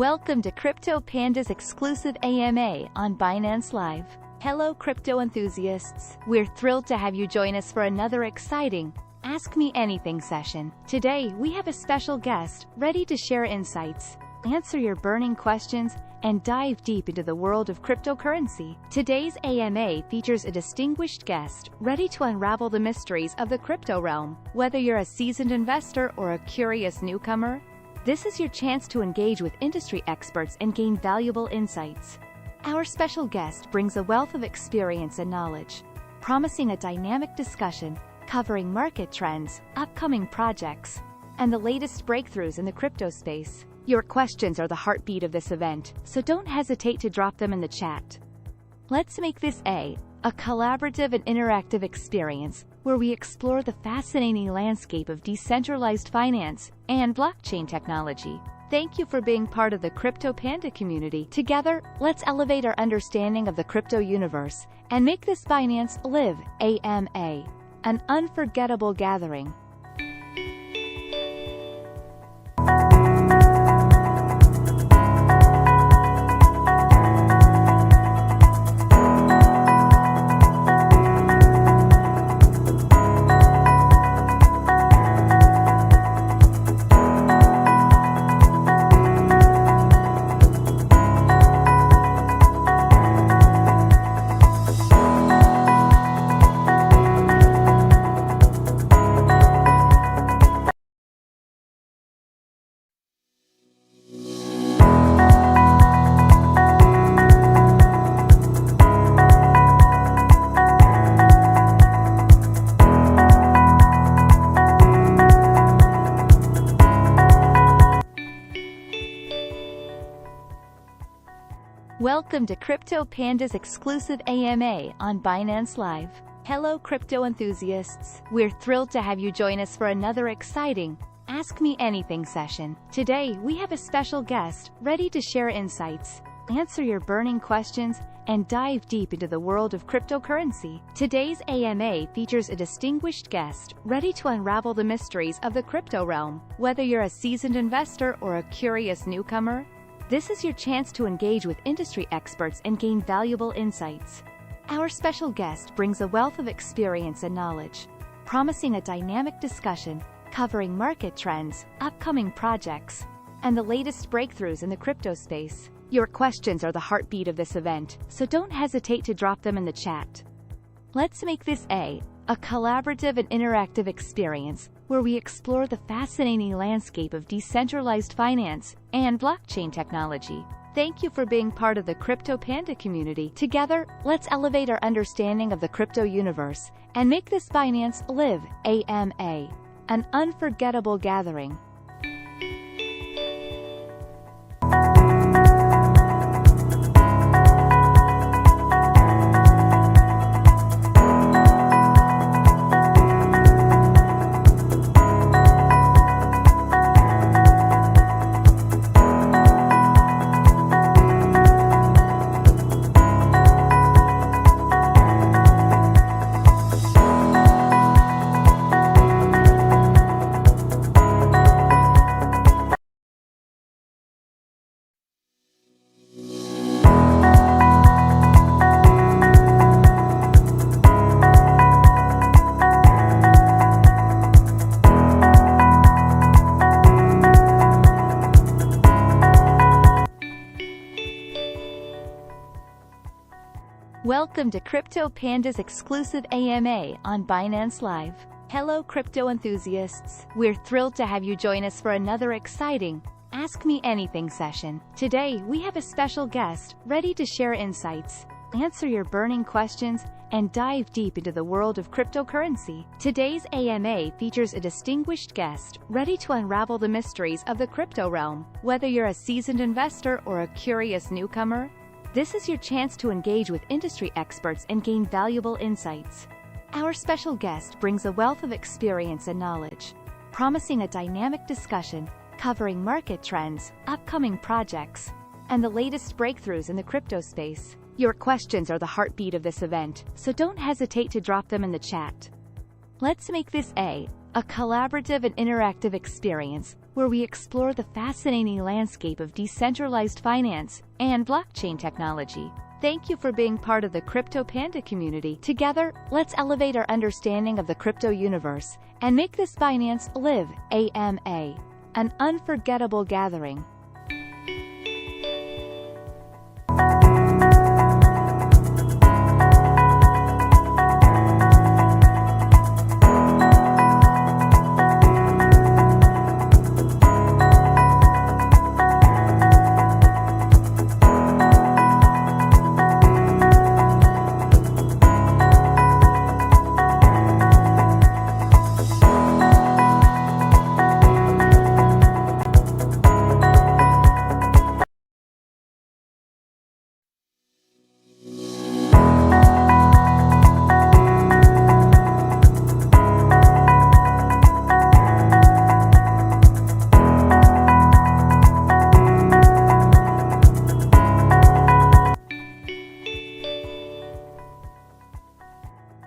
Welcome to Crypto Panda's exclusive AMA on Binance Live. Hello crypto enthusiasts, we're thrilled to have you join us for another exciting Ask Me Anything session. Today we have a special guest, ready to share insights, answer your burning questions, and dive deep into the world of cryptocurrency. Today's AMA features a distinguished guest, ready to unravel the mysteries of the crypto realm. Whether you're a seasoned investor or a curious newcomer, this is your chance to engage with industry experts and gain valuable insights. Our special guest brings a wealth of experience and knowledge, promising a dynamic discussion covering market trends, upcoming projects, and the latest breakthroughs in the crypto space. Your questions are the heartbeat of this event, so don't hesitate to drop them in the chat. Let's make this a collaborative and interactive experience, where we explore the fascinating landscape of decentralized finance and blockchain technology. Thank you for being part of the Crypto Panda community. Together, let's elevate our understanding of the crypto universe and make this Binance Live AMA an unforgettable gathering. Welcome to Crypto Panda's exclusive AMA on Binance Live. Hello crypto enthusiasts, we're thrilled to have you join us for another exciting Ask Me Anything session. Today we have a special guest, ready to share insights, answer your burning questions, and dive deep into the world of cryptocurrency. Today's AMA features a distinguished guest, ready to unravel the mysteries of the crypto realm. Whether you're a seasoned investor or a curious newcomer, this is your chance to engage with industry experts and gain valuable insights. Our special guest brings a wealth of experience and knowledge, promising a dynamic discussion covering market trends, upcoming projects, and the latest breakthroughs in the crypto space. Your questions are the heartbeat of this event, so don't hesitate to drop them in the chat. Let's make this a collaborative and interactive experience, where we explore the fascinating landscape of decentralized finance and blockchain technology. Thank you for being part of the Crypto Panda community. Together, let's elevate our understanding of the crypto universe and make this Binance Live AMA an unforgettable gathering. Welcome to Crypto Panda's exclusive AMA on Binance Live. Hello crypto enthusiasts, we're thrilled to have you join us for another exciting Ask Me Anything session. Today we have a special guest, ready to share insights, answer your burning questions, and dive deep into the world of cryptocurrency. Today's AMA features a distinguished guest, ready to unravel the mysteries of the crypto realm. Whether you're a seasoned investor or a curious newcomer, this is your chance to engage with industry experts and gain valuable insights. Our special guest brings a wealth of experience and knowledge, promising a dynamic discussion covering market trends, upcoming projects, and the latest breakthroughs in the crypto space. Your questions are the heartbeat of this event, so don't hesitate to drop them in the chat. Let's make this a a collaborative and interactive experience where we explore the fascinating landscape of decentralized finance and blockchain technology. Thank you for being part of the Crypto Panda community. Together, let's elevate our understanding of the crypto universe and make this Binance Live AMA an unforgettable gathering.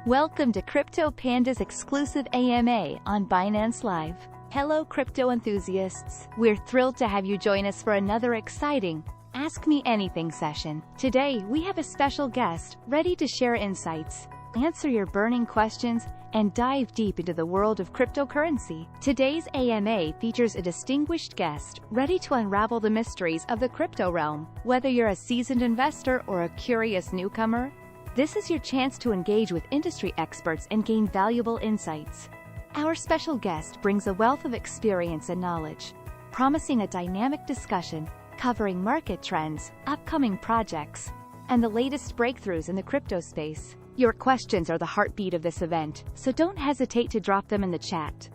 Welcome to Crypto Panda's exclusive AMA on Binance Live. Hello crypto enthusiasts, we're thrilled to have you join us for another exciting Ask Me Anything session. Today we have a special guest ready to share insights, answer your burning questions, and dive deep into the world of cryptocurrency. Today's AMA features a distinguished guest ready to unravel the mysteries of the crypto realm. Whether you're a seasoned investor or a curious newcomer, this is your chance to engage with industry experts and gain valuable insights. Our special guest brings a wealth of experience and knowledge, promising a dynamic discussion covering market trends, upcoming projects, and the latest breakthroughs in the crypto space. Your questions are the heartbeat of this event, so don't hesitate to drop them in the chat.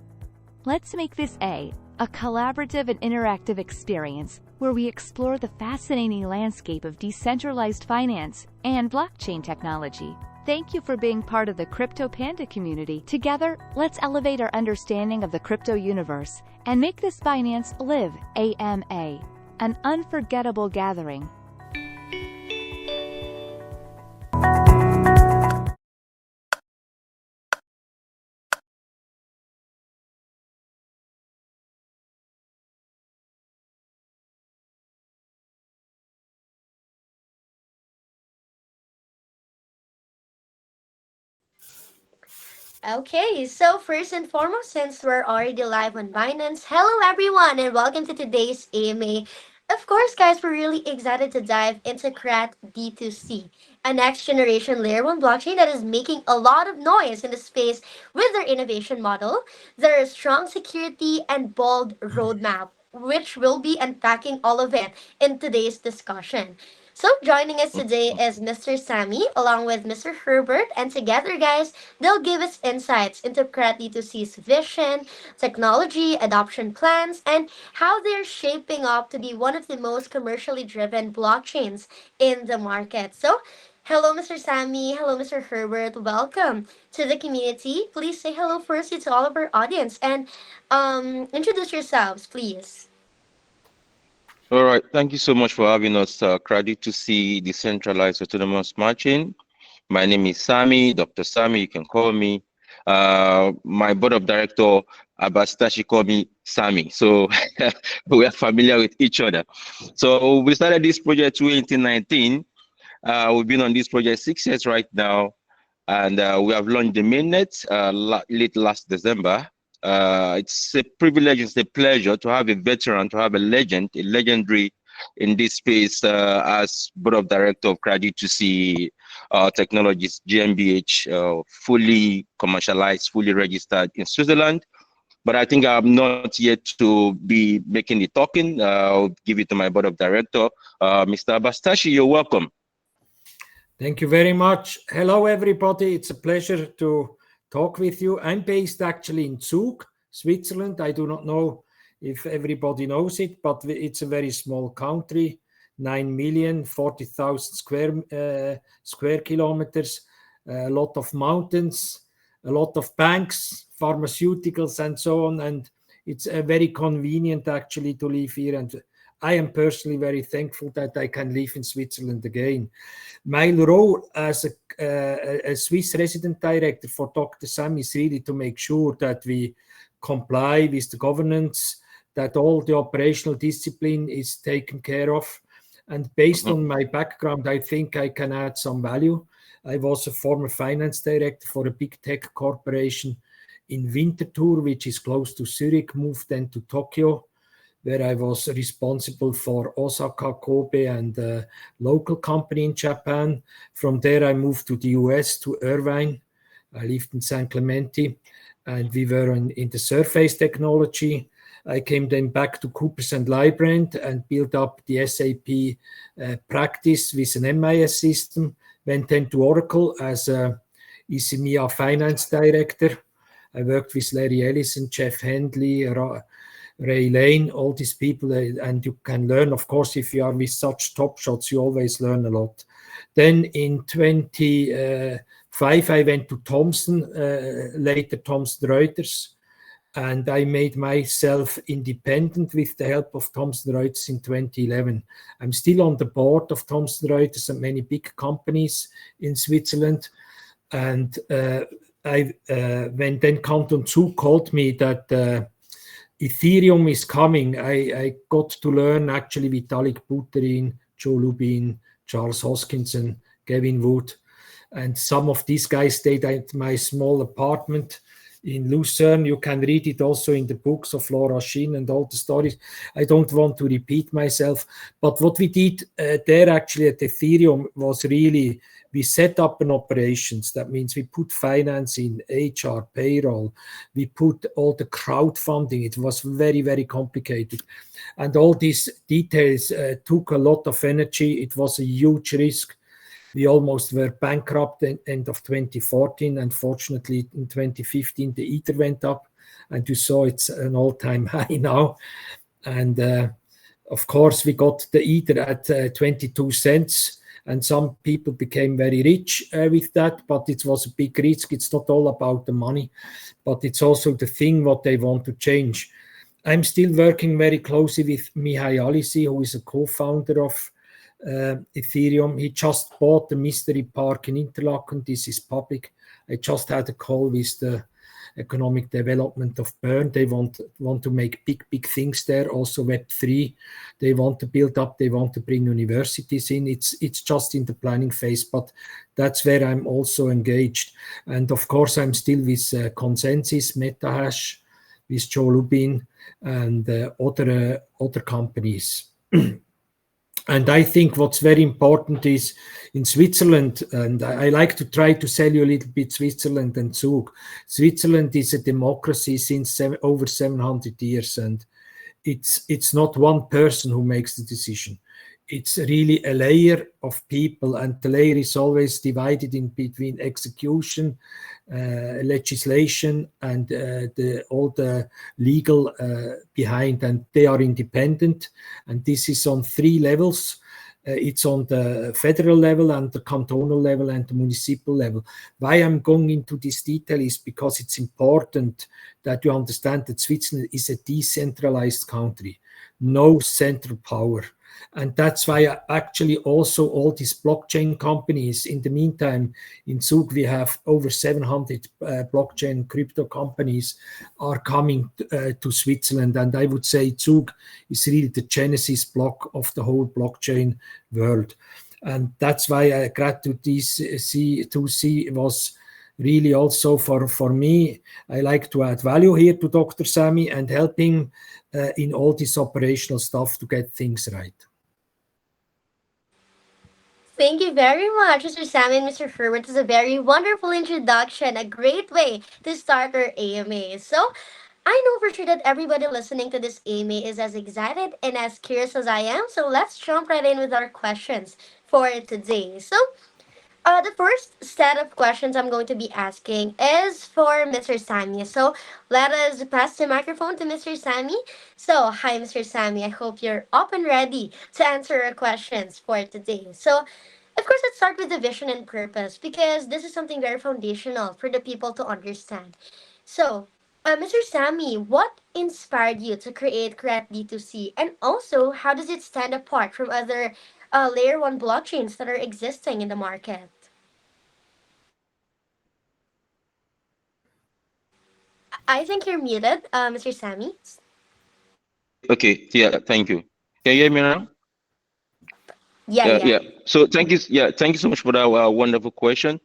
Let's make this a collaborative and interactive experience where we explore the fascinating landscape of decentralized finance and blockchain technology. Thank you for being part of the Crypto Panda community. Together, let's elevate our understanding of the crypto universe and make this Binance Live AMA an unforgettable gathering. Okay, so first and foremost, since we're already live on Binance, hello everyone and welcome to today's AMA. Of course, guys, we're really excited to dive into CratD2C, a next generation layer 1 blockchain that is making a lot of noise in the space with their innovation model, their strong security, and bold roadmap, which we'll be unpacking all of it in today's discussion. So joining us today is Mr. Sammy along with Mr. Herbert, and together, guys, they'll give us insights into CratD2C's vision, technology, adoption plans, and how they're shaping up to be one of the most commercially driven blockchains in the market. So, hello, Mr. Sammy. Hello, Mr. Herbert. Welcome to the community. Please say hello first to all of our audience and introduce yourselves, please. All right. Thank you so much for having us. CratD2C Decentralized Autonomous Marching. My name is Sammy, Dr. Sammy, you can call me. My board of director, Herbert Sterchi, call me Sammy. So we are familiar with each other. So we started this project 2019. We've been on this project 6 years right now. And we have launched the mainnet late last December. It's a privilege, it's a pleasure to have a veteran, to have a legend, a legendary in this space as board of director of CratD2C Technologies GmbH, fully commercialized, fully registered in Switzerland. But I think I'm not yet to be making the talking. I'll give it to my board of director, Mr. Bastashi. You're welcome. Thank you very much. Hello, everybody. It's a pleasure to talk with you. I'm based actually in Zug, Switzerland. I do not know if everybody knows it, but it's a very small country, 9 million, 40,000 square kilometers, a lot of mountains, a lot of banks, pharmaceuticals, and so on. And it's very convenient actually to live here. And I am personally very thankful that I can live in Switzerland again. My role as a Swiss resident director for Dr. Sammy is really to make sure that we comply with the governance, that all the operational discipline is taken care of. And based on my background, I think I can add some value. I was a former finance director for a big tech corporation in Winterthur, which is close to Zurich, moved then to Tokyo, where I was responsible for Osaka, Kobe, and a local company in Japan. From there, I moved to the US, to Irvine. I lived in San Clemente, and we were in the surface technology. I came then back to Coopers and Lybrand and built up the SAP practice with an MIS system. Went then to Oracle as a EMEA finance director. I worked with Larry Ellison, Jeff Handley, Ray Lane, all these people, and you can learn, of course, if you are with such top shots, you always learn a lot. Then in 2005, I went to Thomson, later Thomson Reuters, and I made myself independent with the help of Thomson Reuters in 2011. I'm still on the board of Thomson Reuters and many big companies in Switzerland. And when then Canton Zug called me that Ethereum is coming, I got to learn actually Vitalik Buterin, Joe Lubin, Charles Hoskinson, Gavin Wood, and some of these guys stayed at my small apartment in Lucerne. You can read it also in the books of Laura Shin and all the stories. I don't want to repeat myself, but what we did there actually at Ethereum was really, we set up an operations. That means we put finance in, HR, payroll. We put all the crowdfunding. It was very, very complicated. And all these details took a lot of energy. It was a huge risk. We almost were bankrupt at the end of 2014. Unfortunately, in 2015, the Ether went up. And you saw it's an all-time high now. And of course, we got the Ether at 22 cents. And some people became very rich with that, but it was a big risk. It's not all about the money, but it's also the thing what they want to change. I'm still working very closely with Mihai Alisi, who is a co-founder of Ethereum. He just bought the Mystery Park in Interlaken. This is public. I just had a call with the economic development of Bern. They want to make big things there. Also Web3. They want to build up. They want to bring universities in. It's just in the planning phase, but that's where I'm also engaged. And of course, I'm still with Consensus, MetaHash, with Joe Lubin, and other companies. And I think what's very important is in Switzerland, and I like to try to sell you a little bit Switzerland and Zug. Switzerland is a democracy since over 700 years, and it's not one person who makes the decision. It's really a layer of people, and the layer is always divided in between execution, legislation, and all the legal behind, and they are independent. And this is on 3 levels. It's on the federal level and the cantonal level and the municipal level. Why I'm going into this detail is because it's important that you understand that Switzerland is a decentralized country, no central power. And that's why actually also all these blockchain companies, in the meantime, in Zug, we have over 700 blockchain crypto companies are coming to Switzerland. And I would say Zug is really the genesis block of the whole blockchain world. And that's why CratD2C was really also for me. I like to add value here to Dr. Sammy and help him in all this operational stuff to get things right. Thank you very much, Mr. Sammy and Mr. Herbert. It's a very wonderful introduction, a great way to start our AMA. So, I know for sure that everybody listening to this AMA is as excited and as curious as I am. So, let's jump right in with our questions for today. So, the first set of questions I'm going to be asking is for Mr. Sammy. So let us pass the microphone to Mr. Sammy. So, hi, Mr. Sammy. I hope you're up and ready to answer our questions for today. So, of course, let's start with the vision and purpose because this is something very foundational for the people to understand. So, Mr. Sammy, what inspired you to create CratD2C, and also how does it stand apart from other layer one blockchains that are existing in the market? I think you're muted, Mr. Sammy. Okay, yeah, thank you. Can you hear me now? Yeah, yeah. Yeah. So thank you. Yeah, thank you so much for that wonderful question.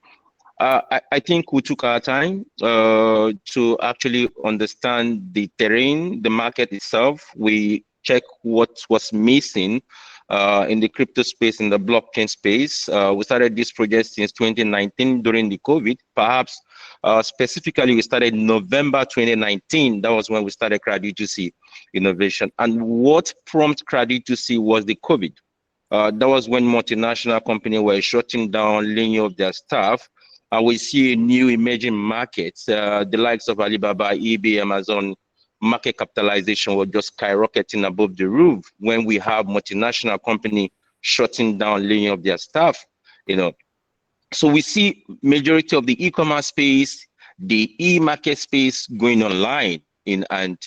I think we took our time to actually understand the terrain, the market itself. We check what was missing in the crypto space, in the blockchain space. We started this project since 2019 during the COVID. Perhaps specifically, we started November 2019. That was when we started CratD2C innovation. And what prompted CratD2C was the COVID. That was when multinational companies were shutting down, laying off their staff. And we see new emerging markets, the likes of Alibaba, eBay, Amazon, market capitalization was just skyrocketing above the roof when we have multinational company shutting down, laying off their staff. You know, so we see majority of the e-commerce space, the e-market space going online, and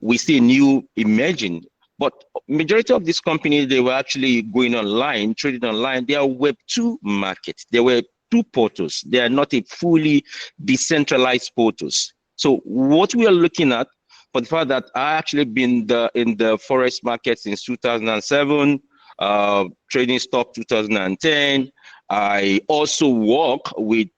we see new emerging. But majority of these companies, they were actually going online, trading online. They are Web2 markets. They were two portals. They are not a fully decentralized portals. So what we are looking at, for the fact that I actually been in the forex market since 2007, trading stock 2010. I also work with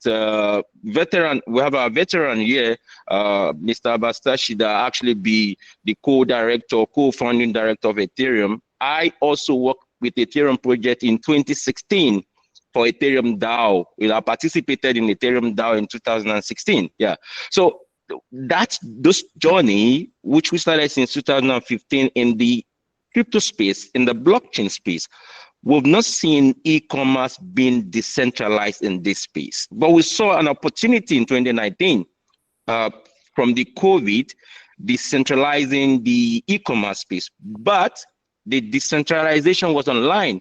veteran. We have a veteran here, Mr. Herbert Sterchi, that actually be the co-director, co-founding director of Ethereum. I also work with Ethereum project in 2016 for Ethereum DAO. I participated in Ethereum DAO in 2016. Yeah. So that's this journey, which we started since 2015 in the crypto space, in the blockchain space. We've not seen e-commerce being decentralized in this space, but we saw an opportunity in 2019 from the COVID decentralizing the e-commerce space, but the decentralization was online.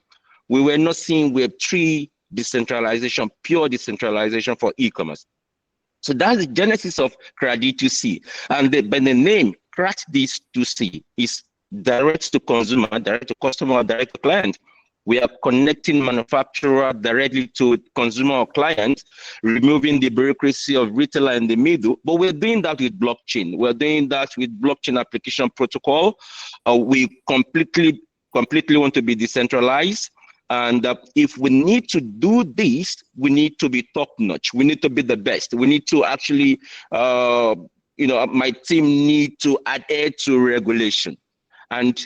We were not seeing Web3 decentralization, pure decentralization for e-commerce. So that's the genesis of CratD2C. And the name CratD2C is direct to consumer, direct to customer, direct to client. We are connecting manufacturer directly to consumer or client, removing the bureaucracy of retailer in the middle. But we're doing that with blockchain. We're doing that with blockchain application protocol. We completely want to be decentralized. And if we need to do this, we need to be top notch. We need to be the best. We need to actually, my team need to adhere to regulation. And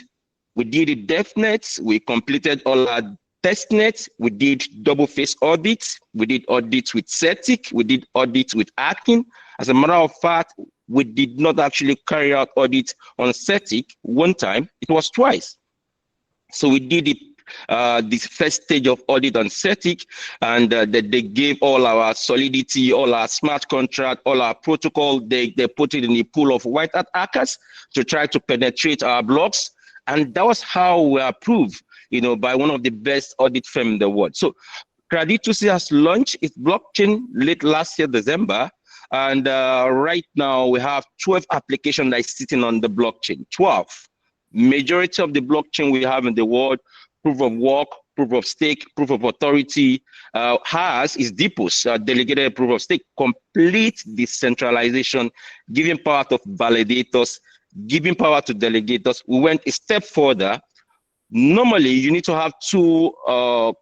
we did the DevNets. We completed all our testnets. We did double face audits. We did audits with CETIC. We did audits with Akin. As a matter of fact, we did not actually carry out audits on CETIC one time. It was twice. So we did it. This first stage of audit on CETIC, and they gave all our solidity, all our smart contract, all our protocol. They put it in the pool of white hat hackers to try to penetrate our blocks, and that was how we were approved, by one of the best audit firms in the world. So CratD2C has launched its blockchain late last year, December, and right now we have 12 applications that is sitting on the blockchain. 12. Majority of the blockchain we have in the world, proof of work, proof of stake, proof of authority, is depots, delegated proof of stake, complete decentralization, giving power to validators, giving power to delegators. We went a step further. Normally, you need to have two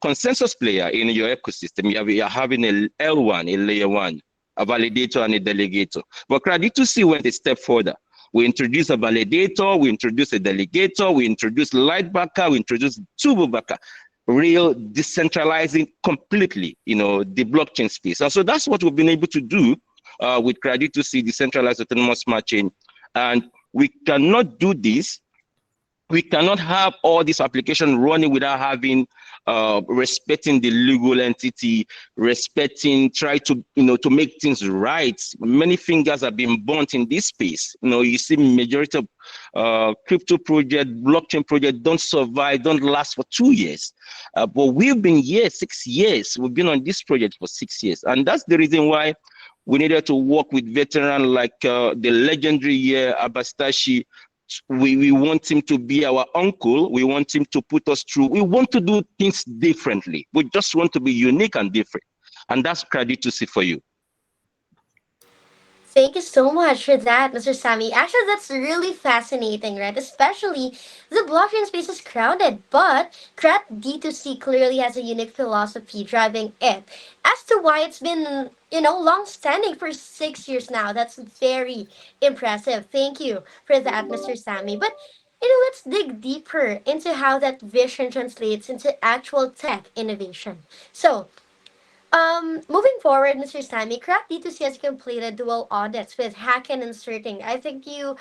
consensus players in your ecosystem. You are having a L1, a layer one, a validator and a delegator. But CratD2C went a step further. We introduced a validator, we introduced a delegator, we introduced Lightbacker, we introduced Turbobacker, real decentralizing completely, the blockchain space. And so that's what we've been able to do with CratD2C, decentralized autonomous smart chain. And we cannot do this. We cannot have all this application running without having respecting the legal entity, try to to make things right. Many fingers have been burnt in this space. You see majority of crypto project, blockchain project don't survive, don't last for 2 years. But we've been here 6 years. We've been on this project for 6 years, and that's the reason why we needed to work with veterans like the legendary Herbert Sterchi. We want him to be our uncle. We want him to put us through. We want to do things differently. We just want to be unique and different. And that's CratD2C for you. Thank you so much for that, Mr. Sammy. Actually, that's really fascinating, right? Especially the blockchain space is crowded, but CratD2C clearly has a unique philosophy driving it. As to why it's been, long standing for 6 years now. That's very impressive. Thank you for that, Mr. Sammy. But let's dig deeper into how that vision translates into actual tech innovation. So, moving forward, Mr. Sammy, CratD2C has completed dual audits with hacking and sorting. I think you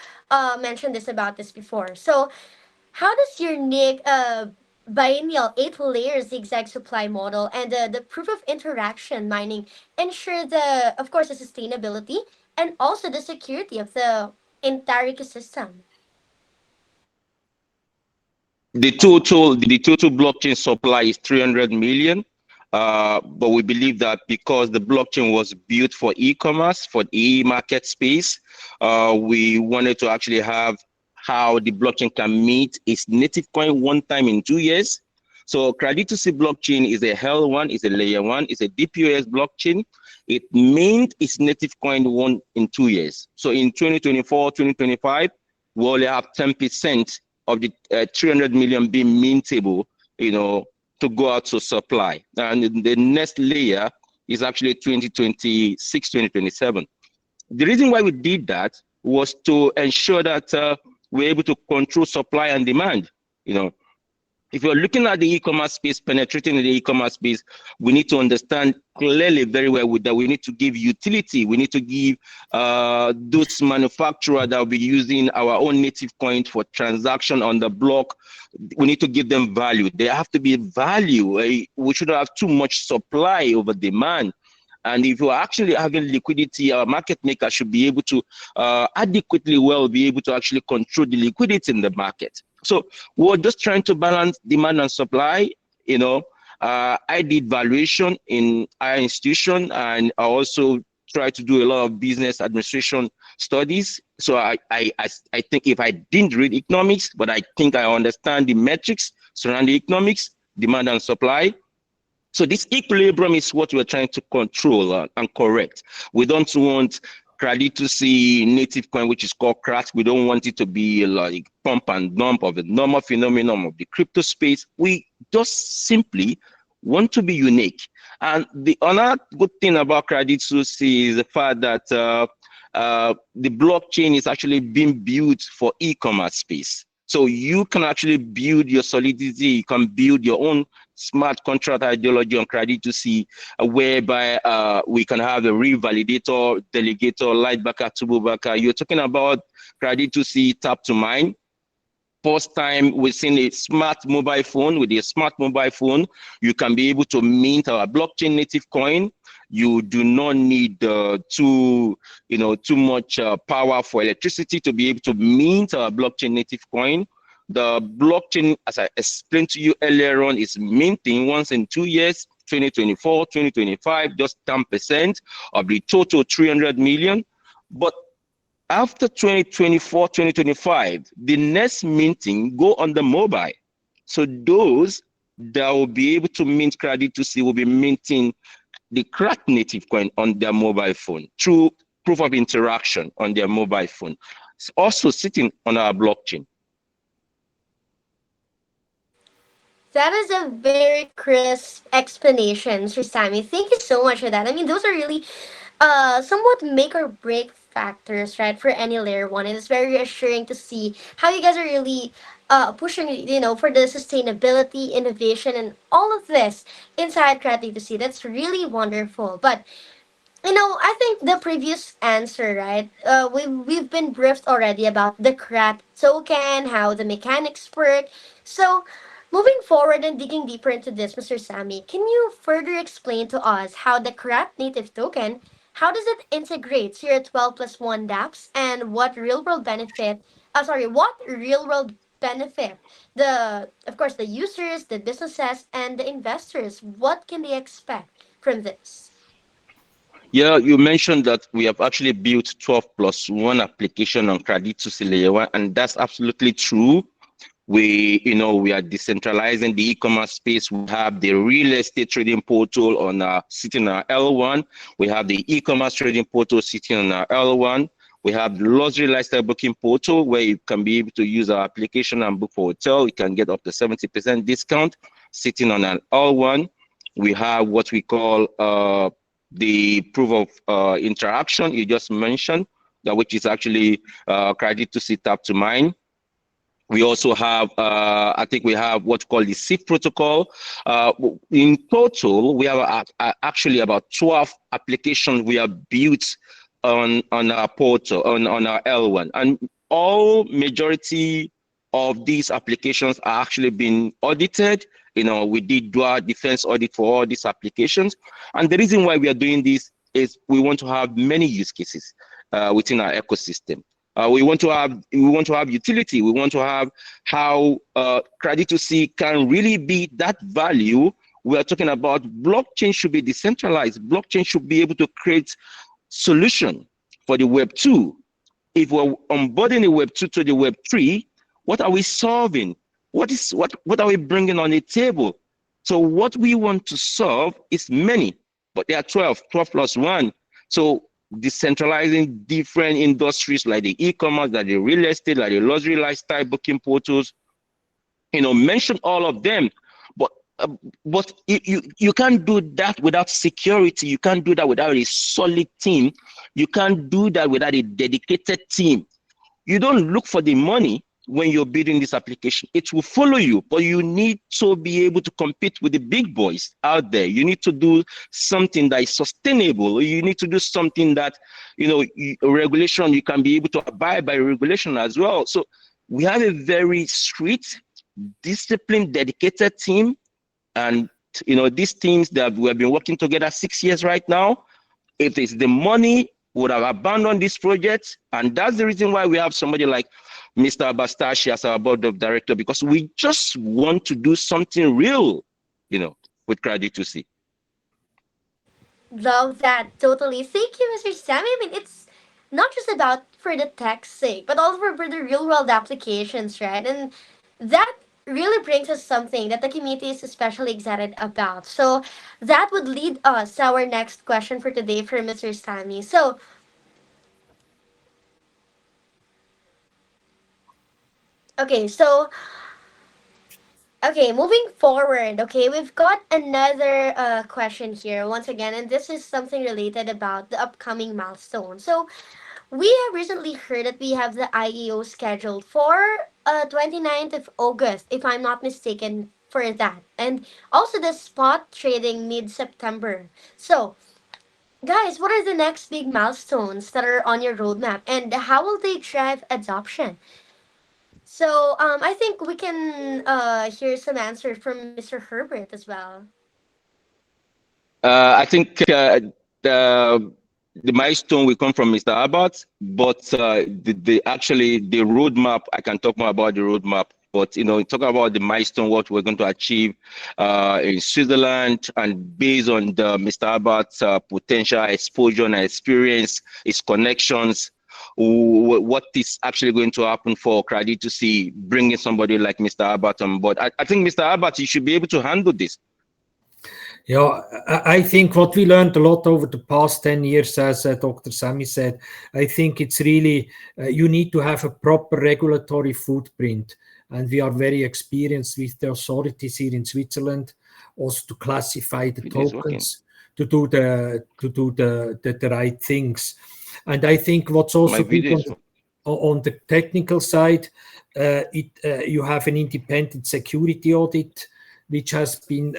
mentioned this about this before. So, how does your unique biennial 8 layer zigzag supply model and the proof of interaction mining ensure of course, the sustainability and also the security of the entire ecosystem? The total blockchain supply is 300 million. But we believe that because the blockchain was built for e-commerce, for the e-market space, we wanted to actually have how the blockchain can meet its native coin one time in 2 years. So CratD2C blockchain is a L1, is a layer one, is a DPoS blockchain. It minted its native coin one in 2 years. So in 2024, 2025, we only have 10% of the 300 million being mintable, to go out to supply. And the next layer is actually 2026, 2027. The reason why we did that was to ensure that we're able to control supply and demand. If you're looking at the e-commerce space, penetrating the e-commerce space, we need to understand clearly very well that we need to give utility. We need to give those manufacturers that will be using our own native coin for transaction on the block. We need to give them value. There have to be value. We shouldn't have too much supply over demand. And if you're actually having liquidity, our market maker should be able to adequately be able to actually control the liquidity in the market. So we're just trying to balance demand and supply. I did valuation in our institution, and I also try to do a lot of business administration studies. So I think if I didn't read economics, but I think I understand the metrics surrounding economics, demand and supply. So this equilibrium is what we're trying to control and correct. We don't want CratD2C native coin, which is called CRAT. We don't want it to be like pump and dump of the normal phenomenon of the crypto space. We just simply want to be unique. And the another good thing about CratD2C is the fact that the blockchain is actually being built for e-commerce space. So you can actually build your solidity. You can build your own smart contract ideology on CratD2C, whereby we can have a revalidator, delegator, lightbacker, turbobacker. You're talking about CratD2C tap to mine. First time we've seen a smart mobile phone. With a smart mobile phone, you can be able to mint our blockchain native coin. You do not need too much power for electricity to be able to mint our blockchain native coin. The blockchain, as I explained to you earlier on, is minting once in 2 years, 2024, 2025, just 10% of the total 300 million. But after 2024, 2025, the next minting go on the mobile. So those that will be able to mint CratD2C will be minting the CRAT native coin on their mobile phone through proof of interaction on their mobile phone. It's also sitting on our blockchain. That is a very crisp explanation, Sir Sammy. Thank you so much for that. I mean, those are really somewhat make or break factors, right, for any layer one. And it's very reassuring to see how you guys are really pushing, for the sustainability, innovation, and all of this inside CratD2C. That's really wonderful. But I think the previous answer, right? We've been briefed already about the CRAT token, how the mechanics work. So, moving forward and digging deeper into this, Mr. Sammy, can you further explain to us how the CRAT native token, how does it integrate to your 12 plus 1 dApps, and what real world benefit of course, the users, the businesses, and the investors, what can they expect from this? Yeah, you mentioned that we have actually built 12 plus 1 application on CratD2C layer 1, and that's absolutely true. We are decentralizing the e-commerce space. We have the real estate trading portal on sitting on our L1. We have the e-commerce trading portal sitting on our L1. We have the luxury lifestyle booking portal where you can be able to use our application and book for hotel. You can get up to 70% discount sitting on an L1. We have what we call the proof of interaction you just mentioned, which is actually CratD2C tap to mine. We also have, I think we have what's called the SIF protocol. In total, we have actually about 12 applications we have built on our portal, on our L1. And all majority of these applications are actually being audited. We did dual defense audit for all these applications. And the reason why we are doing this is we want to have many use cases within our ecosystem. We want to have utility. We want to have how CratD2C can really be that value. We are talking about blockchain should be decentralized. Blockchain should be able to create solution for the Web 2. If we're onboarding the Web 2 to the Web 3, what are we solving? What are we bringing on the table? So what we want to solve is many, but there are 12 plus 1. So decentralizing different industries like the e-commerce, like the real estate, like the luxury lifestyle booking portals, mention all of them. But you can't do that without security. You can't do that without a solid team. You can't do that without a dedicated team. You don't look for the money when you're building this application. It will follow you, but you need to be able to compete with the big boys out there. You need to do something that is sustainable. You need to do something that, regulation, you can be able to abide by regulation as well. So we have a very strict, disciplined, dedicated team. And, these teams that we have been working together 6 years right now, if it's the money, would have abandoned this project. And that's the reason why we have somebody like Mr. Herbert Sterchi as our board of director, because we just want to do something real, with CratD2C. Love that. Totally. Thank you, Mr. Sammy. I mean, it's not just about for the tech's sake, but also for the real world applications, right? And that really brings us something that the community is especially excited about. So that would lead us to our next question for today for Mr. Sammy. So, okay, so okay, moving forward, okay, we've got another question here once again, and this is something related about the upcoming milestone. So, we have recently heard that we have the IEO scheduled for 29th of August, if I'm not mistaken, for that. And also the spot trading mid-September. So, guys, what are the next big milestones that are on your roadmap, and how will they drive adoption? So, I think we can hear some answers from Mr. Herbert as well. I think the milestone will come from Mr. Herbert, but the roadmap, I can talk more about the roadmap. But talk about the milestone, what we're going to achieve in Switzerland, and based on Mr. Herbert's potential exposure and experience, his connections, what is actually going to happen for CratD2C, bringing somebody like Mr. Herbert on board. I think Mr. Herbert, you should be able to handle this. Yeah, I think what we learned a lot over the past 10 years, as Dr. Sammy said, I think it's really, you need to have a proper regulatory footprint. And we are very experienced with the authorities here in Switzerland, also to classify the tokens, to do the right things. And I think what's also good on the technical side, you have an independent security audit, which has been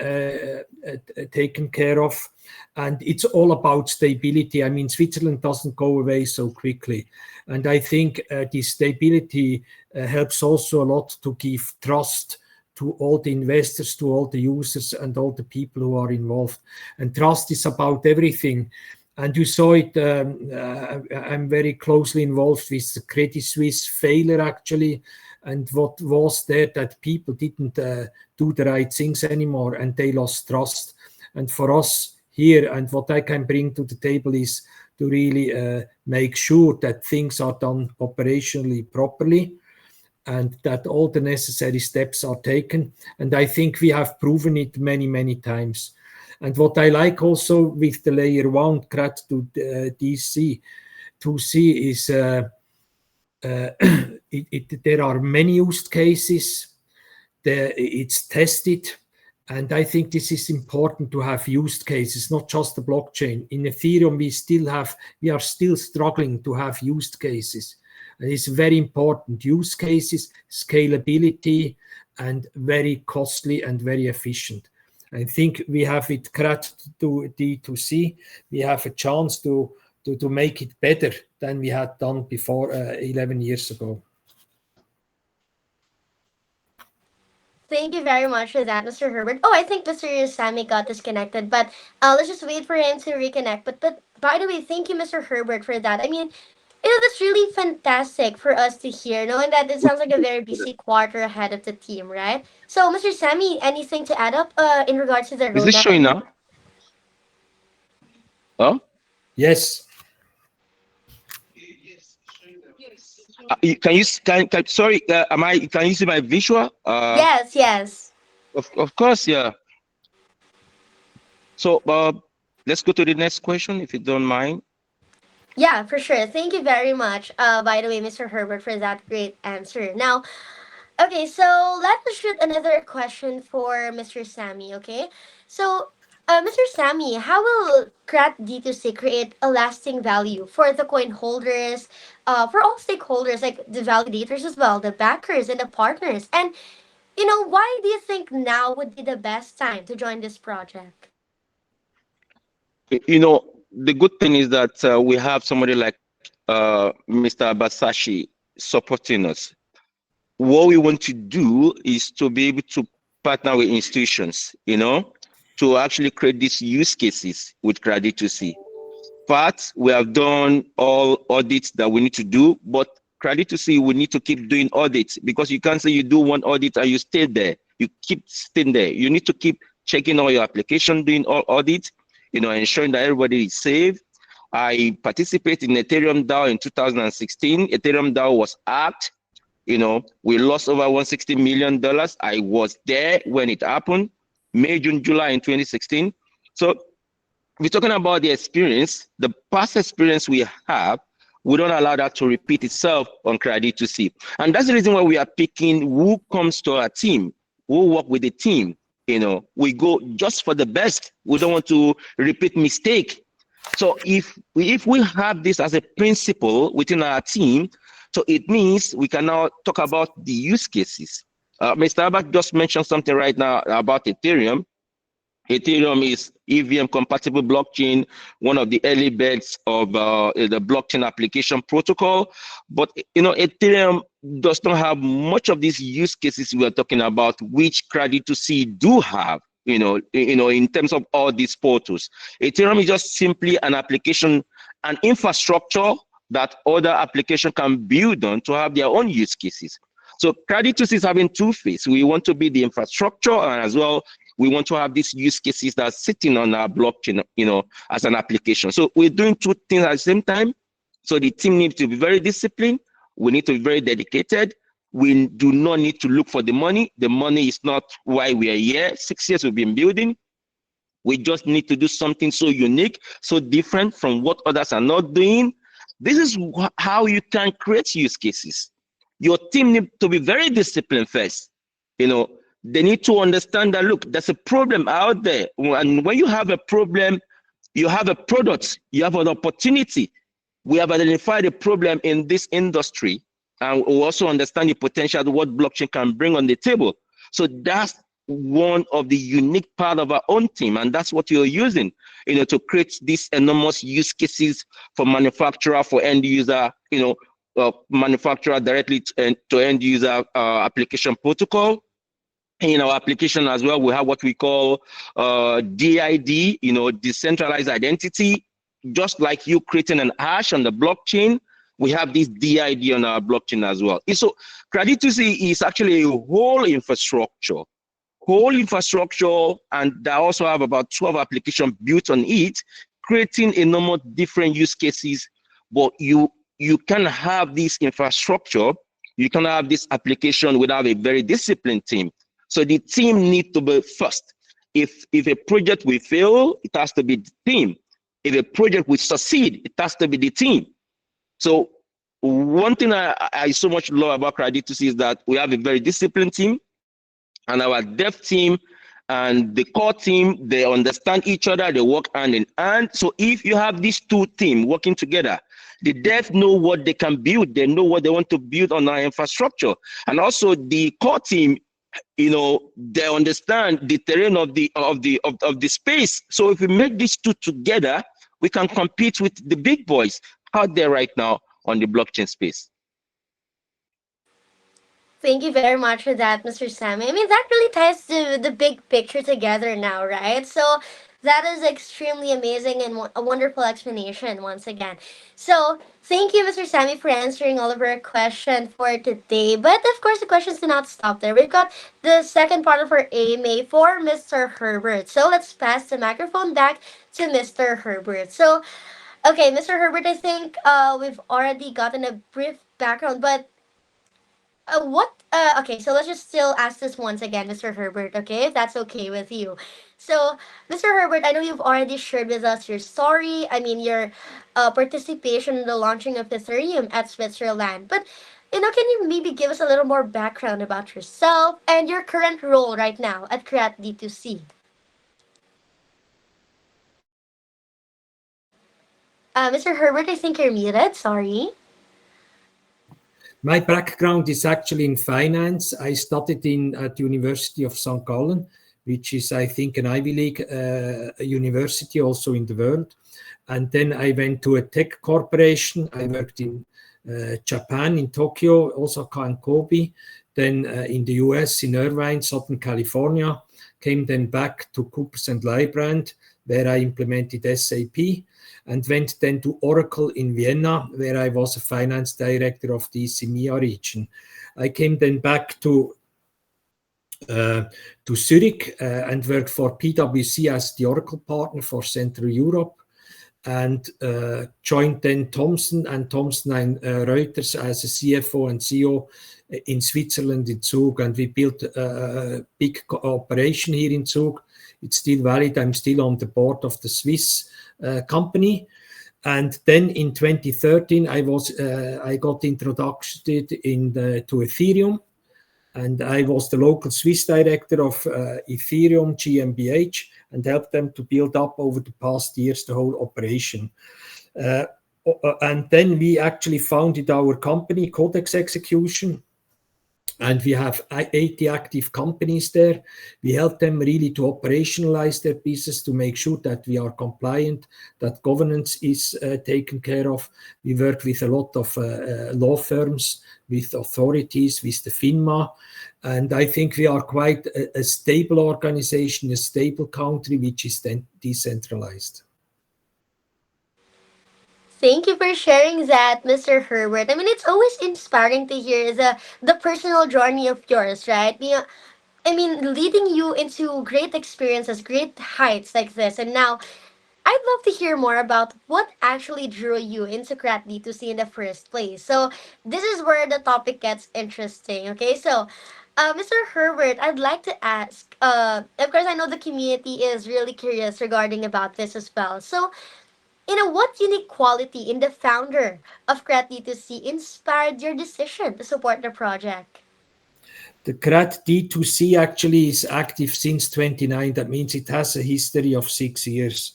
taken care of. And it's all about stability. I mean, Switzerland doesn't go away so quickly. And I think the stability helps also a lot to give trust to all the investors, to all the users, and all the people who are involved. And trust is about everything. And you saw it, I'm very closely involved with the Credit Suisse failure, actually. And what was there, that people didn't do the right things anymore, and they lost trust. And for us here, and what I can bring to the table is to really make sure that things are done operationally properly. and that all the necessary steps are taken. And I think we have proven it many, many times. And what I like also with the layer 1 CratD2C is there are many use cases. It's tested. And I think this is important to have use cases, not just the blockchain. In Ethereum, we are still struggling to have use cases. And it's very important. Use cases, scalability, and very costly and very efficient. I think we have with CratD2C, we have a chance to make it better than we had done before 11 years ago. Thank you very much for that, Mr. Herbert. Oh, I think Mr. Sammy got disconnected, but let's just wait for him to reconnect. But by the way, thank you, Mr. Herbert, for that. I mean, that's really fantastic for us to hear, knowing that it sounds like a very busy quarter ahead of the team, right? So, Mr. Sammy, anything to add up in regards to the Is this roadmap? showing now? Oh? Yes. Can you sorry? Can you see my visual? Yes. Of course, yeah. So, let's go to the next question, if you don't mind. Yeah, for sure. Thank you very much, by the way, Mr. Herbert, for that great answer. Now, okay, so let us shoot another question for Mr. Sammy, okay? So, Mr. Sammy, how will CratD2C create a lasting value for the coin holders, for all stakeholders, like the validators as well, the backers and the partners? And, why do you think now would be the best time to join this project? The good thing is that we have somebody like Mr. Basashi supporting us. What we want to do is to be able to partner with institutions, to actually create these use cases with CratD2C. But we have done all audits that we need to do, but CratD2C, we need to keep doing audits, because you can't say you do one audit and you stay there. You keep staying there. You need to keep checking all your application, doing all audits, ensuring that everybody is safe. I participated in Ethereum DAO in 2016. Ethereum DAO was hacked. We lost over $160 million. I was there when it happened, May, June, July in 2016. So we're talking about the experience, the past experience we have. We don't allow that to repeat itself on CratD2C. And that's the reason why we are picking who comes to our team, who work with the team. We go just for the best. We don't want to repeat mistake. So if we have this as a principle within our team, so it means we can now talk about the use cases. Mr. Albert just mentioned something right now about Ethereum. Ethereum is EVM compatible blockchain, one of the early bets of the blockchain application protocol. But Ethereum does not have much of these use cases we are talking about, which CratD2C do have. In terms of all these portals, Ethereum is just simply an application, an infrastructure that other application can build on to have their own use cases. So CratD2C is having two phases. We want to be the infrastructure, and as well, we want to have these use cases that are sitting on our blockchain, as an application. So we're doing two things at the same time. So the team needs to be very disciplined. We need to be very dedicated. We do not need to look for the money. The money is not why we are here. 6 years we've been building. We just need to do something so unique, so different from what others are not doing. This is how you can create use cases. Your team needs to be very disciplined first. They need to understand that, look, there's a problem out there. And when you have a problem, you have a product, you have an opportunity. We have identified a problem in this industry, and we also understand the potential of what blockchain can bring on the table. So that's one of the unique part of our own team, and that's what you're using, to create these enormous use cases for manufacturer, for end user, manufacturer directly to end user application protocol. In our application as well, we have what we call DID, decentralized identity. Just like you creating an hash on the blockchain, we have this DID on our blockchain as well. So CratD2C is actually a whole infrastructure, and they also have about 12 applications built on it, creating a number of different use cases. But you can have this infrastructure You cannot have this application without a very disciplined team. So the team needs to be first. If a project will fail, it has to be the team. If a project will succeed, it has to be the team. So one thing I so much love about CratD2C is that we have a very disciplined team, and our dev team and the core team, they understand each other, they work hand in hand. So if you have these two teams working together, the devs know what they can build, they know what they want to build on our infrastructure. And also the core team, you know, they understand the terrain of the space. So if we make these two together, we can compete with the big boys out there right now on the blockchain space. Thank you very much for that, Mr. Sammy. I mean, that really ties the big picture together now, right? So that is extremely amazing and a wonderful explanation once again. So thank you, Mr. Sammy, for answering all of our questions for today. But of course, the questions do not stop there. We've got the second part of our AMA for Mr. Herbert. So let's pass the microphone back to Mr. Herbert. So, okay, Mr. Herbert, I think we've already gotten a brief background, but okay, so let's just still ask this once again, Mr. Herbert, okay, if that's okay with you. So, Mr. Herbert, I know you've already shared with us your story, I mean, your participation in the launching of Ethereum at Switzerland. But, can you maybe give us a little more background about yourself and your current role right now at CratD2C? Mr. Herbert, I think you're muted. Sorry. My background is actually in finance. I studied at the University of St. Gallen, which is, I think, an Ivy League university also in the world. And then I went to a tech corporation. I worked in Japan, in Tokyo, Osaka and Kobe. Then in the US, in Irvine, Southern California. Came then back to Coopers and Lybrand, where I implemented SAP. And went then to Oracle in Vienna, where I was a finance director of the EMEA region. I came then back to Zurich and worked for PwC as the Oracle partner for Central Europe, and joined then Thomson and Reuters as a CFO and CEO in Switzerland, in Zug. And we built a big operation here in Zug. It's still valid. I'm still on the board of the Swiss company. And then in 2013, I got introduced to Ethereum, and I was the local Swiss director of Ethereum GmbH, and helped them to build up over the past years the whole operation. And then we actually founded our company, Codex Execution, and we have 80 active companies there. We help them really to operationalize their business, to make sure that we are compliant, that governance is taken care of. We work with a lot of law firms, with authorities, with the FINMA. And I think we are quite a stable organization, a stable country, which is then decentralized. Thank you for sharing that, Mr. Herbert. I mean, it's always inspiring to hear the personal journey of yours, right? I mean, leading you into great experiences, great heights like this. And now, I'd love to hear more about what actually drew you into CratD2C in the first place. So, this is where the topic gets interesting, okay? So, Mr. Herbert, I'd like to ask, of course, I know the community is really curious regarding about this as well. So, what unique quality in the founder of CratD2C inspired your decision to support the project? The CratD2C actually is active since 29. That means it has a history of 6 years.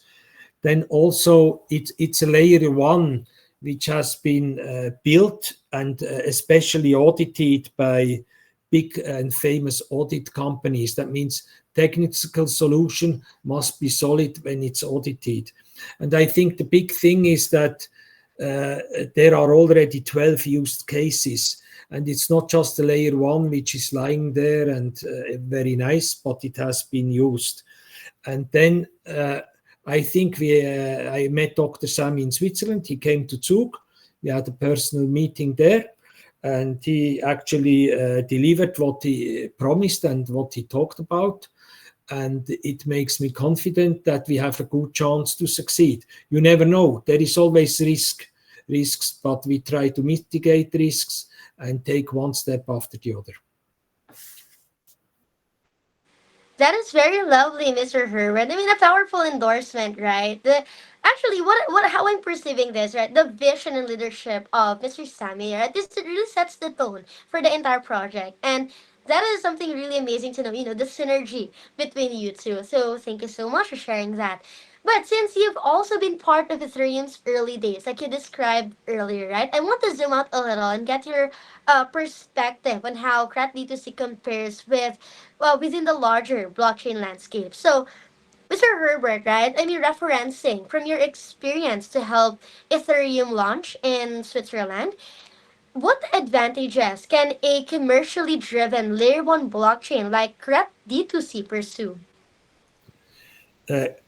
Then also it's a layer 1 which has been built and especially audited by big and famous audit companies. That means technical solution must be solid when it's audited. And I think the big thing is that there are already 12 used cases. And it's not just the layer 1 which is lying there and very nice, but it has been used. And then I think I met Dr. Sammy in Switzerland. He came to Zug. We had a personal meeting there. And he actually delivered what he promised and what he talked about. And it makes me confident that we have a good chance to succeed. You never know. There is always risks, but we try to mitigate risks. and take one step after the other. That is very lovely, Mr. Herbert. I mean, a powerful endorsement, right? Actually, how I'm perceiving this, right? The vision and leadership of Mr. Sammy, right? This really sets the tone for the entire project, and that is something really amazing to know. The synergy between you two. So thank you so much for sharing that. But since you've also been part of Ethereum's early days, like you described earlier, right? I want to zoom out a little and get your perspective on how CratD2C compares within the larger blockchain landscape. So, Mr. Herbert, right? I mean, referencing from your experience to help Ethereum launch in Switzerland, what advantages can a commercially driven layer 1 blockchain like CratD2C pursue?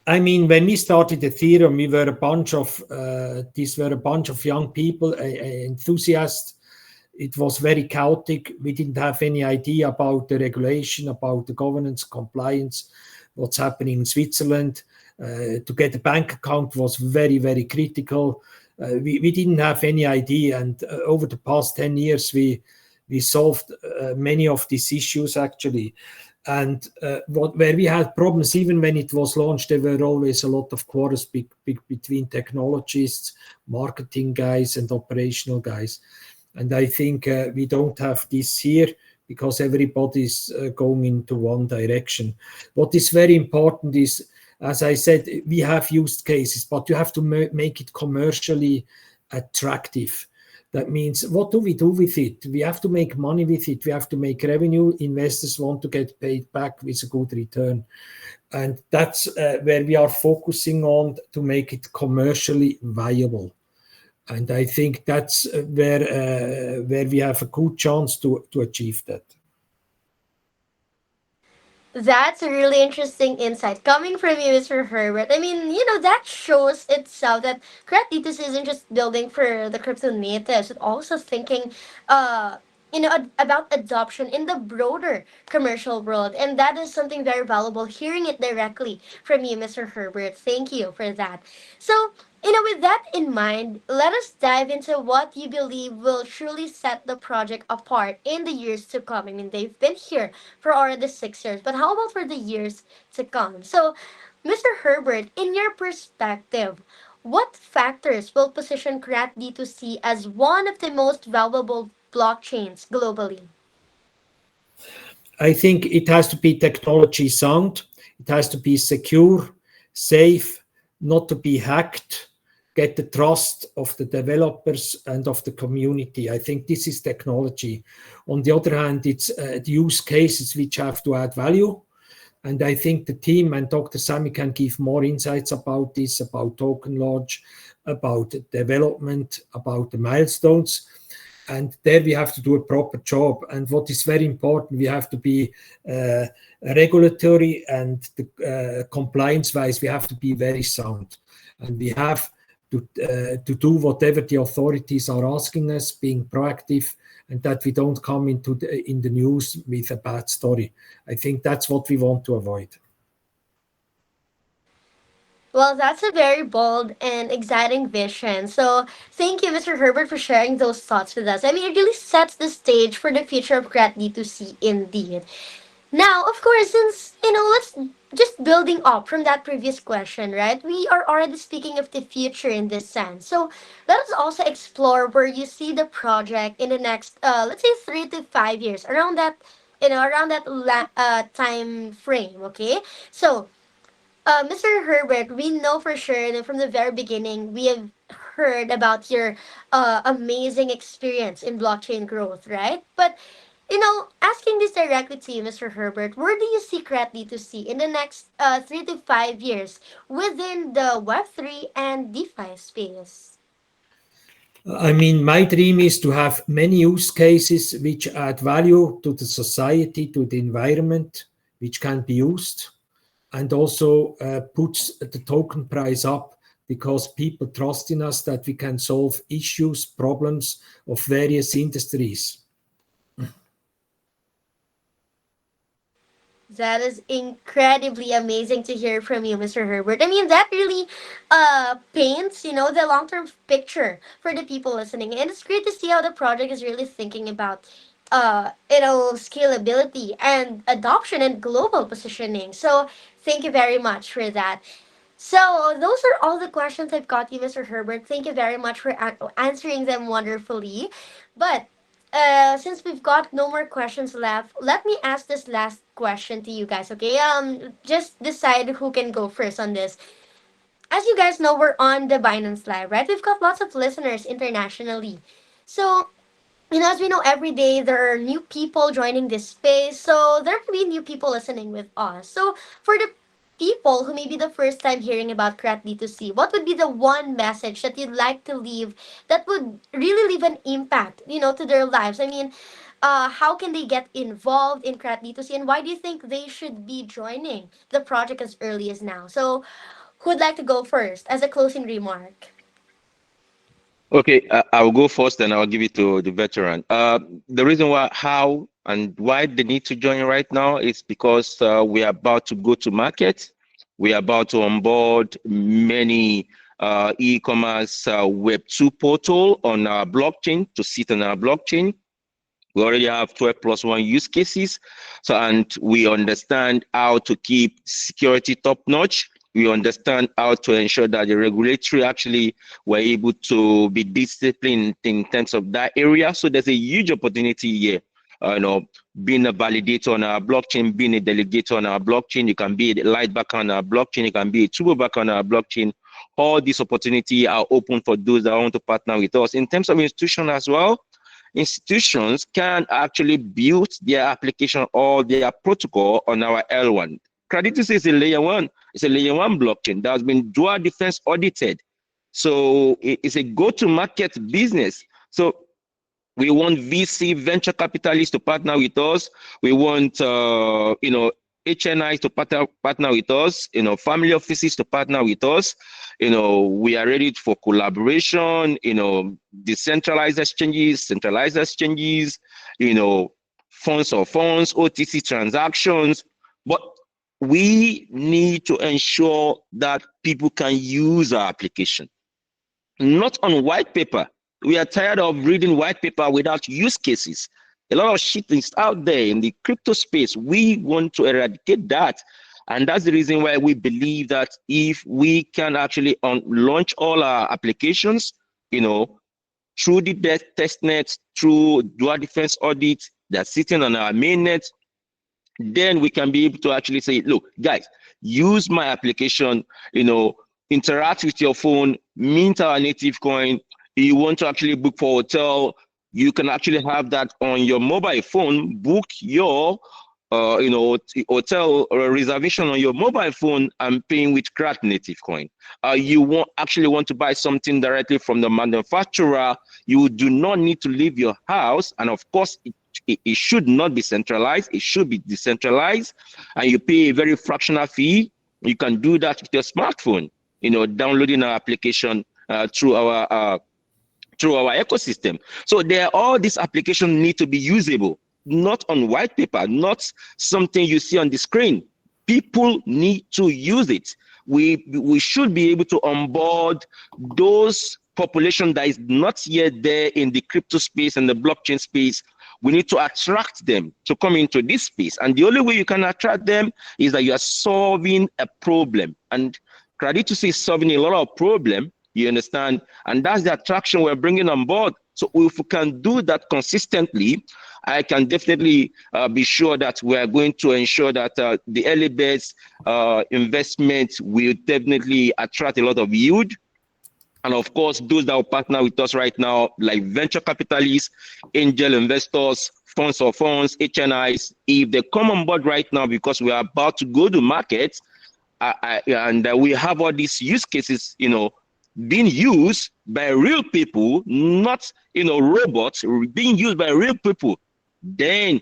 I mean, when we started Ethereum, we were these were a bunch of young people, enthusiasts. It was very chaotic. We didn't have any idea about the regulation, about the governance, compliance, what's happening in Switzerland. To get a bank account was very, very critical. We didn't have any idea. And over the past 10 years, we solved many of these issues, actually. And where we had problems, even when it was launched, there were always a lot of quarrels between technologists, marketing guys, and operational guys. And I think we don't have this here because everybody's going into one direction. What is very important is, as I said, we have use cases, but you have to make it commercially attractive. That means, what do we do with it? We have to make money with it. We have to make revenue. Investors want to get paid back with a good return. And that's where we are focusing on to make it commercially viable. And I think that's where we have a good chance to achieve that. That's a really interesting insight coming from you, Mr. Herbert. I mean, that shows itself that CratD2C isn't just building for the crypto natives, but also thinking, about adoption in the broader commercial world. And that is something very valuable, hearing it directly from you, Mr. Herbert. Thank you for that. So, with that in mind, let us dive into what you believe will truly set the project apart in the years to come. I mean, they've been here for already 6 years, but how about for the years to come? So, Mr. Herbert, in your perspective, what factors will position CratD2C as one of the most valuable blockchains globally? I think it has to be technology sound. It has to be secure, safe, not to be hacked, get the trust of the developers and of the community. I think this is technology. On the other hand, it's the use cases which have to add value. And I think the team and Dr. Sammy can give more insights about this, about token launch, about development, about the milestones. And there we have to do a proper job. And what is very important, we have to be regulatory and compliance-wise, we have to be very sound. And we have to do whatever the authorities are asking us, being proactive, and that we don't come in the news with a bad story. I think that's what we want to avoid. Well, that's a very bold and exciting vision. So, thank you, Mr. Herbert, for sharing those thoughts with us. I mean, it really sets the stage for the future of CratD2C indeed. Now, of course, since, let's just building up from that previous question, right? We are already speaking of the future in this sense. So, let us also explore where you see the project in the next, let's say, 3 to 5 years, around that time frame, okay? So, Mr. Herbert, we know for sure that from the very beginning we have heard about your amazing experience in blockchain growth, right? But asking this directly to you, Mr. Herbert, where do you see CratD2C in the next 3 to 5 years within the Web3 and DeFi space? I mean, my dream is to have many use cases which add value to the society, to the environment, which can be used, and also puts the token price up because people trust in us that we can solve issues, problems of various industries. That is incredibly amazing to hear from you, Mr. Herbert. I mean, that really paints, the long-term picture for the people listening. And it's great to see how the project is really thinking about scalability and adoption and global positioning. So, thank you very much for that. So, those are all the questions I've got you, Mr. Herbert. Thank you very much for answering them wonderfully. But since we've got no more questions left, let me ask this last question to you guys, okay? Just decide who can go first on this. As you guys know, we're on the Binance Live, right? We've got lots of listeners internationally. So, as we know, every day there are new people joining this space, so there will be new people listening with us. So, for the people who may be the first time hearing about CratD2C, what would be the one message that you'd like to leave that would really leave an impact, to their lives? I mean, how can they get involved in CratD2C, and why do you think they should be joining the project as early as now? So, who would like to go first as a closing remark? Okay, I'll go first, and I'll give it to the veteran. The reason why, how, and why they need to join right now is because we are about to go to market. We are about to onboard many e-commerce Web 2 portal on our blockchain to sit on our blockchain. We already have 12 plus one use cases. So, and we understand how to keep security top notch. We understand how to ensure that the regulatory actually were able to be disciplined in terms of that area. So there's a huge opportunity here. Being a validator on our blockchain, being a delegator on our blockchain, you can be a light backer on our blockchain, you can be a turbo backer on our blockchain. All these opportunities are open for those that want to partner with us. In terms of institution as well, institutions can actually build their application or their protocol on our L1. CratD2C is a layer one. It's a layer one blockchain that has been dual defense audited. So it's a go-to-market business. So we want VC venture capitalists to partner with us. We want HNIs to partner with us. Family offices to partner with us. We are ready for collaboration. Decentralized exchanges, centralized exchanges. Funds of funds, OTC transactions. But we need to ensure that people can use our application, not on white paper. We are tired of reading white paper without use cases. A lot of shit is out there in the crypto space. We want to eradicate that. And that's the reason why we believe that if we can actually launch all our applications, through the test net, through dual defense audit that's sitting on our mainnet, then we can be able to actually say, look, guys, use my application, interact with your phone, mint our native coin. You want to actually book for hotel, you can actually have that on your mobile phone, book your hotel reservation on your mobile phone and paying with CRAT native coin. You want to buy something directly from the manufacturer, you do not need to leave your house. And of course, it should not be centralized, it should be decentralized, and you pay a very fractional fee. You can do that with your smartphone, downloading our application through our ecosystem. So all these applications need to be usable, not on white paper, not something you see on the screen. People need to use it. We should be able to onboard those population that is not yet there in the crypto space and the blockchain space. We need to attract them to come into this space. And the only way you can attract them is that you are solving a problem. And CratD2C is solving a lot of problem, you understand? And that's the attraction we're bringing on board. So if we can do that consistently, I can definitely be sure that we are going to ensure that the early birds investment will definitely attract a lot of yield. And of course, those that will partner with us right now, like venture capitalists, angel investors, funds of funds, HNIs, if they come on board right now, because we are about to go to market, and we have all these use cases, being used by real people, not robots, being used by real people, then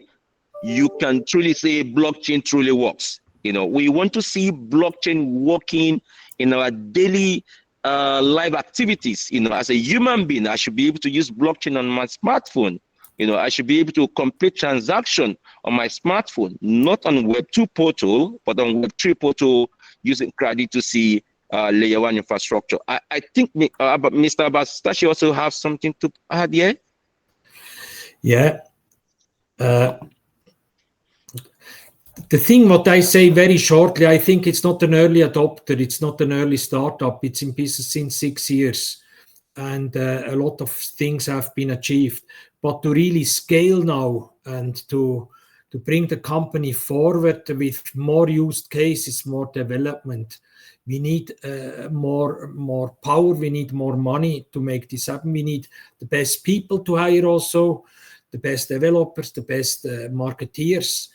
you can truly say blockchain truly works. We want to see blockchain working in our daily live activities. As a human being, I should be able to use blockchain on my smartphone. I should be able to complete transaction on my smartphone, not on Web2 portal, but on Web3 portal using CratD2C layer 1 infrastructure. I think Mr. Sterchi also have something to add here. Yeah. The thing what I say very shortly, I think it's not an early adopter, it's not an early startup, it's in business since 6 years. And a lot of things have been achieved. But to really scale now and to bring the company forward with more used cases, more development, we need more power, we need more money to make this happen. We need the best people to hire also, the best developers, the best marketeers,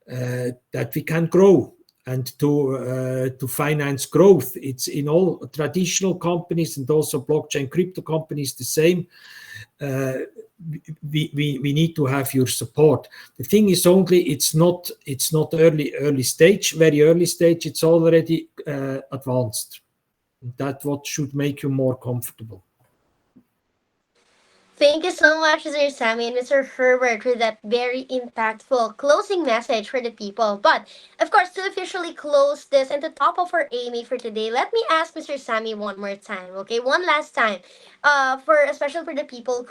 that we can grow. And to finance growth, it's in all traditional companies and also blockchain crypto companies the same. We need to have your support. The thing is only it's not early stage, very early stage. It's already advanced. That's what should make you more comfortable. Thank you so much, Mr. Sammy and Mr. Herbert, for that very impactful closing message for the people. But, of course, to officially close this and to top of our Amy for today, let me ask Mr. Sammy one more time, okay? One last time. Especially for the people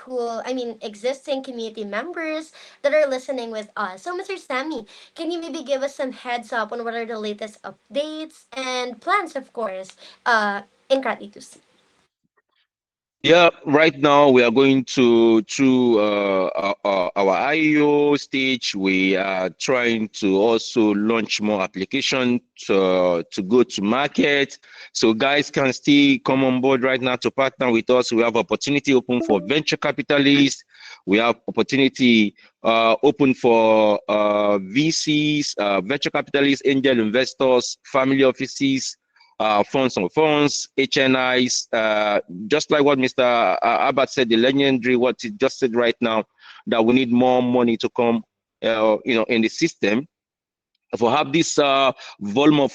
existing community members that are listening with us. So, Mr. Sammy, can you maybe give us some heads up on what are the latest updates and plans, of course, in CratD2C? Yeah, right now we are going through our IEO stage. We are trying to also launch more applications to go to market. So guys can still come on board right now to partner with us. We have opportunity open for venture capitalists. We have opportunity open for VCs, venture capitalists, angel investors, family offices, funds on funds, HNIs, just like what Mr. Herbert said, the legendary, what he just said right now, that we need more money to come, in the system. If we have this volume of,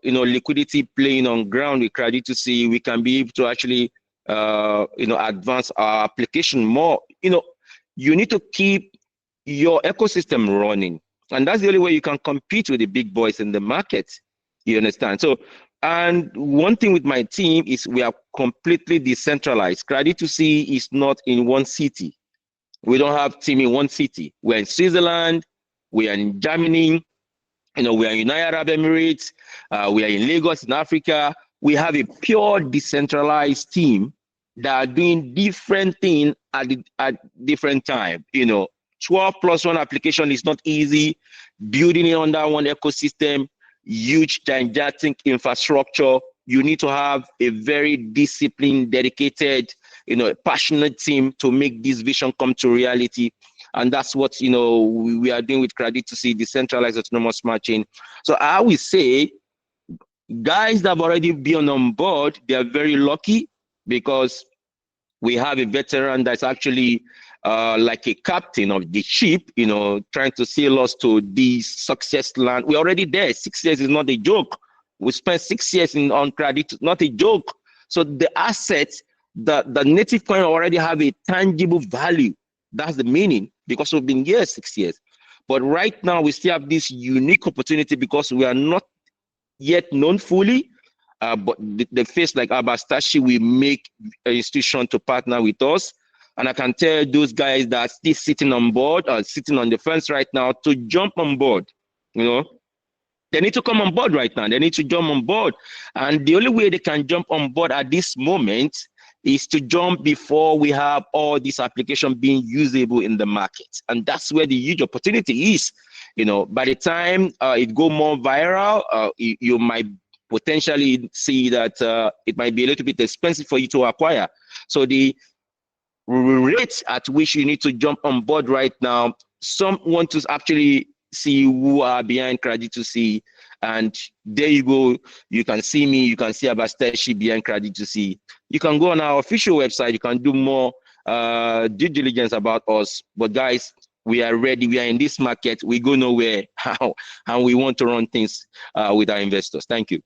liquidity playing on ground with CratD2C, we can be able to actually, advance our application more. You need to keep your ecosystem running, and that's the only way you can compete with the big boys in the market. You understand? So, and one thing with my team is we are completely decentralized. CratD2C is not in one city. We don't have team in one city. We're in Switzerland, we are in Germany, we are in United Arab Emirates, we are in Lagos in Africa. We have a pure decentralized team that are doing different things at different time. 12+1 application is not easy. Building it under one ecosystem, huge gigantic infrastructure. You need to have a very disciplined, dedicated, passionate team to make this vision come to reality. And that's what we are doing with CratD2C, decentralized autonomous smart chain. So I will say, guys that have already been on board, they are very lucky because we have a veteran that's actually like a captain of the ship, trying to sail us to the success land. We're already there. 6 years is not a joke. We spent 6 years on credit, not a joke. So the assets, the native coin already have a tangible value. That's the meaning, because we've been here 6 years. But right now we still have this unique opportunity because we are not yet known fully. But the face like Herbert Sterchi will make an institution to partner with us. And I can tell those guys that are still sitting on board or sitting on the fence right now to jump on board. They need to come on board right now. They need to jump on board. And the only way they can jump on board at this moment is to jump before we have all these applications being usable in the market. And that's where the huge opportunity is. By the time it go more viral, you might potentially see that it might be a little bit expensive for you to acquire. So the rate at which you need to jump on board right now, some want to actually see who are behind CratD2C, and there you go. You can see me, you can see Herbert Sterchi behind CratD2C. You can go on our official website, you can do more due diligence about us. But guys, we are ready. We are in this market. We go nowhere. And we want to run things with our investors. Thank you.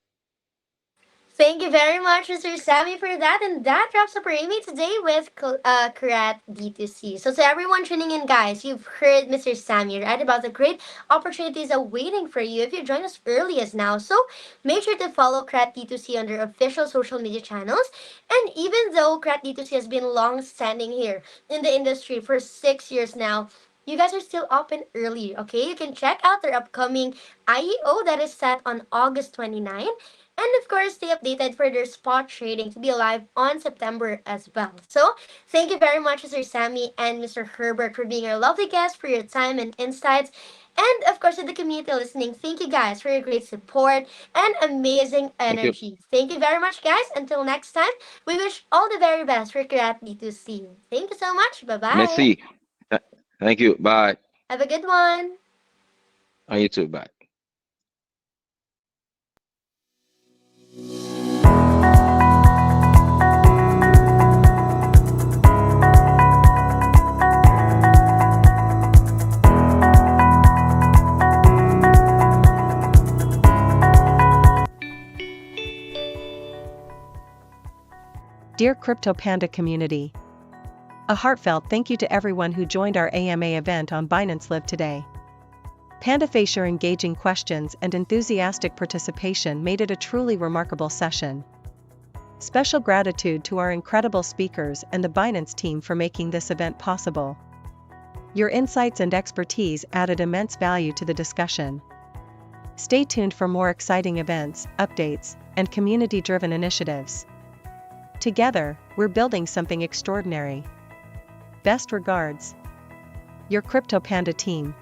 Thank you very much, Mr. Sammy, for that. And that wraps up our Amy today with CratD2C. So, to everyone tuning in, guys, you've heard Mr. Sammy right about the great opportunities awaiting for you if you join us early as now. So, make sure to follow CratD2C on their official social media channels. And even though CratD2C has been long standing here in the industry for 6 years now, you guys are still open early, okay? You can check out their upcoming IEO that is set on August 29. And of course, stay updated for their spot trading to be live on September as well. So, thank you very much, Mr. Sammy and Mr. Herbert, for being our lovely guests, for your time and insights. And of course, to the community listening, thank you guys for your great support and amazing Thank you. energy. Thank you very much, guys. Until next time, we wish all the very best for CratD2C. Thank you so much. Bye bye. Merci. Th- Thank you. Bye. Have a good one. And you too. Bye. Dear Crypto Panda community, a heartfelt thank you to everyone who joined our AMA event on Binance Live today. PandaFace, your engaging questions and enthusiastic participation made it a truly remarkable session. Special gratitude to our incredible speakers and the Binance team for making this event possible. Your insights and expertise added immense value to the discussion. Stay tuned for more exciting events, updates, and community-driven initiatives. Together, we're building something extraordinary. Best regards, your Crypto Panda team.